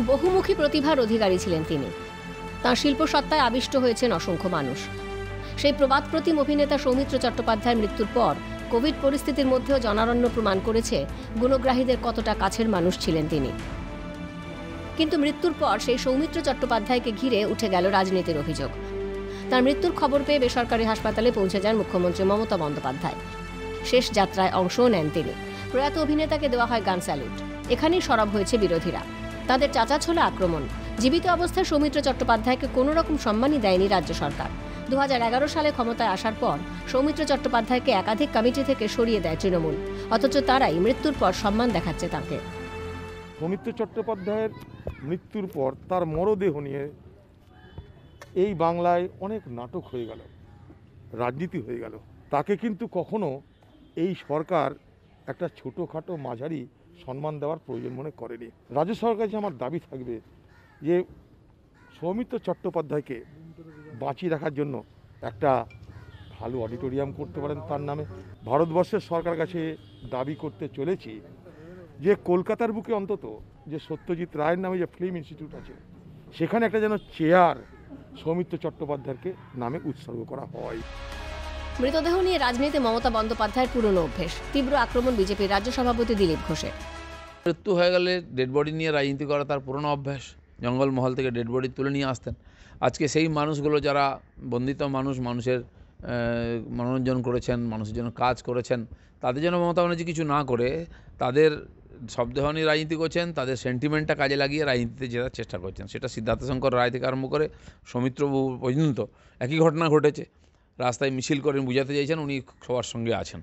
বহুমুখী প্রতিভার অধিকারী ছিলেন তিনি। তাঁর শিল্পসত্তায় আবিষ্ট হয়েছেন অসংখ্য মানুষ। সেই প্রবাদ প্রতিম অভিনেতা সৌমিত্র চট্টোপাধ্যায়ের মৃত্যুর পর কোভিড পরিস্থিতির মধ্যেও জনারণ্য প্রমাণ করেছে গুণগ্রাহীদের কতটা কাছের মানুষ ছিলেন তিনি। কিন্তু মৃত্যুর পর সেই সৌমিত্র চট্টোপাধ্যায়কে ঘিরে উঠে গেল রাজনীতির অভিযোগ। তার মৃত্যুর খবর পেয়ে বেসরকারি হাসপাতালে পৌঁছে যান মুখ্যমন্ত্রী মমতা বন্দ্যোপাধ্যায়। শেষ যাত্রায় অংশও নেন তিনি। প্রয়াত অভিনেতাকে দেওয়া হয় গান স্যালুট। এখানেই সরব হয়েছে বিরোধীরা। তাদের চাচাছোলা আক্রমণ। জীবিত অবস্থায় সৌমিত্র চট্টোপাধ্যায়কে কোনো রকম সম্মানই দেয়নি রাজ্য সরকার। 2011 সালে ক্ষমতায় আসার পর সৌমিত্র চট্টোপাধ্যায়কে একাধিক কমিটি থেকে সরিয়ে দেয় তৃণমূল, অথচ তারাই মৃত্যুর পর সম্মান দেখাচ্ছে তাঁকে। সৌমিত্র চট্টোপাধ্যায়ের মৃত্যুর পর তার মরদেহ নিয়ে এই বাংলায় অনেক নাটক হয়ে গেল, রাজনীতি হয়ে গেল। তাকে কিন্তু কখনো এই সরকার একটা ছোটোখাটো মাঝারি সম্মান দেওয়ার প্রয়োজন মনে করেনি। রাজ্য সরকার কাছে আমার দাবি থাকবে যে সৌমিত্র চট্টোপাধ্যায়কে বাঁচিয়ে রাখার জন্য একটা ভালো অডিটোরিয়াম করতে পারেন তার নামে। ভারতবর্ষের সরকার কাছে দাবি করতে চলেছি যে কলকাতার বুকে অন্তত যে সত্যজিৎ রায়ের নামে যে ফিল্ম ইনস্টিটিউট আছে, সেখানে একটা যেন চেয়ার সৌমিত্র চট্টোপাধ্যায়কে নামে উৎসর্গ করা হয়। মৃতদেহ নিয়ে রাজনীতি মমতা বন্দ্যোপাধ্যায়ের পুরনো অভ্যেস। তীব্র আক্রমণ বিজেপির রাজ্য সভাপতি দিলীপ ঘোষের। মৃত্যু হয়ে গেলে ডেড বডি নিয়ে রাজনীতি করা তার পুরনো অভ্যাস। জঙ্গলমহল থেকে ডেড বডি তুলে নিয়ে আসতেন। আজকে সেই মানুষগুলো যারা বন্দিত মানুষ, মানুষের মনোরঞ্জন করেছেন, মানুষের জন্য কাজ করেছেন, তাদের জন্য মমতা ব্যানার্জি কিছু না করে তাদের শব্দহানি রাজনীতি করছেন, তাদের সেন্টিমেন্টটা কাজে লাগিয়ে রাজনীতিতে জেতার চেষ্টা করছেন। সেটা সিদ্ধার্থ শঙ্কর রায় থেকে আরম্ভ করে সৌমিত্রবাবু পর্যন্ত একই ঘটনা ঘটেছে। রাস্তায় মিছিল করেন, বুঝাতে চাইছেন উনি সবার সঙ্গে আছেন।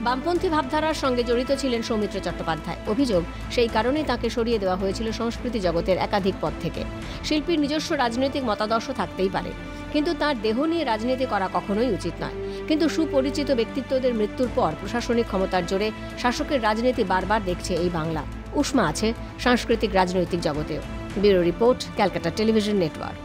বামপন্থী ভাবধারার সঙ্গে জড়িত ছিলেন সৌমিত্র চট্টোপাধ্যায়। অভিযোগ, সেই কারণেই তাঁকে সরিয়ে দেওয়া হয়েছিল সংস্কৃতি জগতের একাধিক পদ থেকে। শিল্পীর নিজস্ব রাজনৈতিক মতাদর্শ থাকতেই পারে, কিন্তু তার দেহ নিয়ে রাজনীতি করা কখনোই উচিত নয়। কিন্তু সুপরিচিত ব্যক্তিত্বদের মৃত্যুর পর প্রশাসনিক ক্ষমতার জোরে শাসকের রাজনীতি বারবার দেখছে এই বাংলা। উষ্মা আছে সাংস্কৃতিক রাজনৈতিক জগতেও। Bureau report, Calcutta television network.